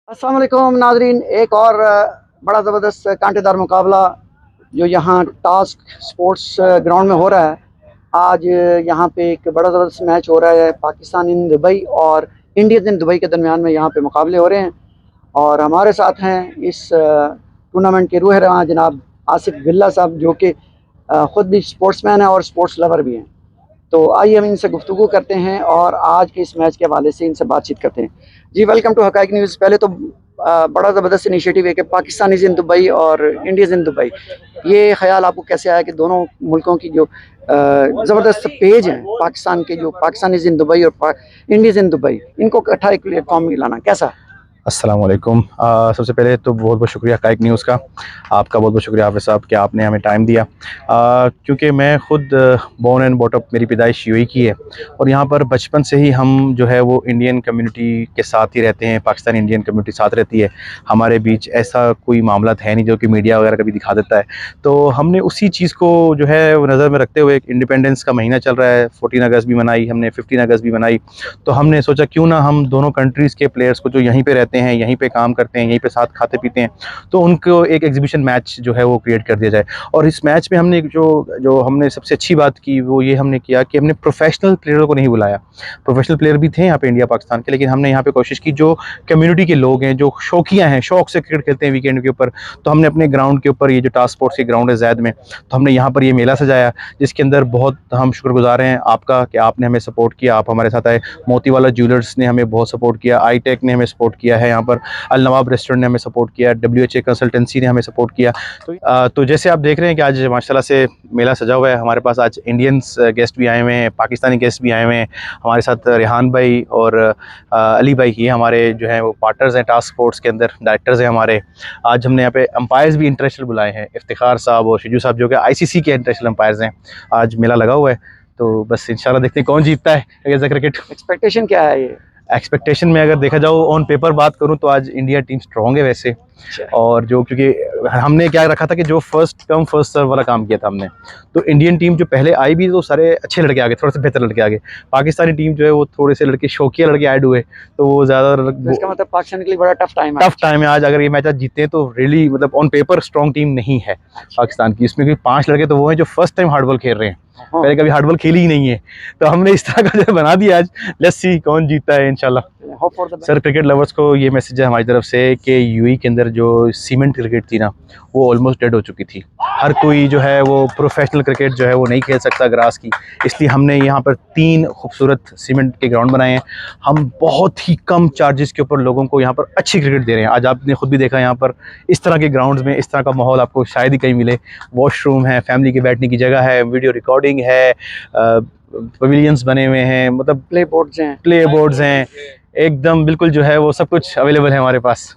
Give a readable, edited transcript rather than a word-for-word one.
अस्सलाम वालेकुम नाजरीन। एक और बड़ा ज़बरदस्त कांटेदार मुकाबला जो यहाँ टास्क स्पोर्ट्स ग्राउंड में हो रहा है। आज यहाँ पे एक बड़ा ज़बरदस्त मैच हो रहा है। पाकिस्तान इन दुबई और इंडियंस इन दुबई के दरमियान में यहाँ पे मुकाबले हो रहे हैं और हमारे साथ हैं इस टूर्नामेंट के रूह रवां जनाब आसिफ गिल्ला साहब, जो कि ख़ुद भी स्पोर्ट्समैन है और स्पोर्ट्स लवर भी हैं। तो आइए हम इनसे गुफ्तगू करते हैं और आज के इस मैच के हवाले से इनसे बातचीत करते हैं। जी, वेलकम टू हकाइक न्यूज़। पहले तो बड़ा ज़बरदस्त इनिशिएटिव है कि पाकिस्तानीज़ इन दुबई और इंडियंस इन दुबई, ये ख्याल आपको कैसे आया कि दोनों मुल्कों की जो ज़बरदस्त पेज हैं, पाकिस्तान के जो पाकिस्तानीज़ इन दुबई और इंडियंस इन दुबई, इनको इकट्ठा एक प्लेटफॉर्म में लाना कैसा? अस्सलाम वालेकुम। सबसे पहले तो बहुत बहुत शुक्रिया हकाइक न्यूज़ का। आपका बहुत बहुत शुक्रिया हाफ़िज़ साहब कि आपने हमें टाइम दिया। क्योंकि मैं ख़ुद बोर्न एंड बॉट अप, मेरी पैदाइश यूएई की है और यहाँ पर बचपन से ही हम जो है वो इंडियन कम्युनिटी के साथ ही रहते हैं। पाकिस्तानी इंडियन कम्युनिटी साथ रहती है। हमारे बीच ऐसा कोई मामला है नहीं जो कि मीडिया वगैरह कभी दिखा देता है। तो हमने उसी चीज़ को जो है वो नज़र में रखते हुए, एक इंडिपेंडेंस का महीना चल रहा है, 14 अगस्त भी मनाई हमने, 15 अगस्त भी मनाई। तो हमने सोचा क्यों ना हम दोनों कंट्रीज़ के प्लेयर्स को जो यहीं पे रहते हैं, यहीं पे काम करते हैं, यहीं पे साथ खाते पीते हैं, तो उनको एक एग्जीबिशन मैच जो है वो क्रिएट कर दिया जाए। और इस मैच में हमने जो जो हमने सबसे अच्छी बात की वो ये हमने किया कि हमने प्रोफेशनल प्लेयरों को नहीं बुलाया। प्रोफेशनल प्लेयर भी थे यहाँ पे इंडिया पाकिस्तान के, लेकिन हमने यहाँ पे कोशिश की जो कम्युनिटी के लोग हैं, जो शौकिया हैं, शौक से क्रिकेट खेलते हैं वीकेंड के ऊपर, तो हमने अपने ग्राउंड के ऊपर, ये जो टास्क स्पोर्ट्स के ग्राउंड है ज़ैद में, तो हमने यहाँ पर ये मेला सजाया, जिसके अंदर बहुत हम शुक्रगुजार हैं आपका कि आपने हमें सपोर्ट किया, आप हमारे साथ आए। मोतीवाला ज्वेलर्स ने हमें बहुत सपोर्ट किया, आई-टेक ने हमें सपोर्ट किया है यहाँ पर, अल नवाब रेस्टोरेंट ने हमें सपोर्ट किया, WHA कंसल्टेंसी ने हमें सपोर्ट किया। तो जैसे आप देख रहे हैं कि आज माशाल्लाह से मेला सजा हुआ है। हमारे पास आज इंडियंस गेस्ट भी आए हुए हैं, पाकिस्तानी गेस्ट भी आए हुए हैं। हमारे साथ रेहान भाई और अली भाई, ये हमारे जो हैं वो पार्टनर्स हैं टास्क फोर्स के अंदर, डायरेक्टर्स हैं हमारे। आज हमने यहाँ पे अंपायर्स भी इंटरनेशनल बुलाए हैं, इफ्तिखार साहब और शिजू साहब जो कि ICC के इंटरनेशनल अंपायर्स हैं। आज मेला लगा हुआ है, तो बस इंशाल्लाह देखते हैं कौन जीतता है एज अ क्रिकेट। एक्सपेक्टेशन क्या है ये? एक्सपेक्टेशन में अगर देखा जाओ, ऑन पेपर बात करूं तो आज इंडिया टीम स्ट्रॉन्ग है वैसे। और जो क्योंकि हमने क्या रखा था कि जो फर्स्ट कम फर्स्ट सर्व वाला काम किया था हमने, तो इंडियन टीम जो पहले आई भी तो सारे अच्छे लड़के आगे, थोड़े से बेहतर लड़के आगे। पाकिस्तानी टीम जो है वो थोड़े से लड़के, शौकिया लड़के ऐड हुए, तो वो ज़्यादा तो इसका मतलब पाकिस्तान के लिए बड़ा टफ टाइम है। टफ टाइम है आज। अगर ये मैच आज जीते हैं तो रियली मतलब ऑन पेपर स्ट्रॉन्ग टीम नहीं है पाकिस्तान की। इसमें कोई 5 लड़के तो वो हैं जो फर्स्ट टाइम हार्डबॉल खेल रहे हैं, पहले कभी हार्डबॉल खेली ही नहीं है। तो हमने इस तरह का जो बना दिया आज, लेट्स सी कौन जीतता है इंशाल्लाह। सर, क्रिकेट लवर्स को ये मैसेज है हमारी तरफ से कि यूएई के अंदर जो सीमेंट क्रिकेट थी ना, वो ऑलमोस्ट डेड हो चुकी थी। हर कोई जो है वो प्रोफेशनल क्रिकेट जो है वो नहीं खेल सकता ग्रास की, इसलिए हमने यहाँ पर 3 खूबसूरत सीमेंट के ग्राउंड बनाए हैं। हम बहुत ही कम चार्जेस के ऊपर लोगों को यहाँ पर अच्छी क्रिकेट दे रहे हैं। आज आपने खुद भी देखा, यहाँ पर इस तरह के ग्राउंड्स में इस तरह का माहौल आपको शायद ही कहीं मिले। वॉशरूम है, फैमिली के बैठने की जगह है, वीडियो रिकॉर्डिंग है, पवेलियंस बने हुए हैं, मतलब प्ले बोर्ड्स हैं, एकदम बिल्कुल जो है वो सब कुछ अवेलेबल है हमारे पास।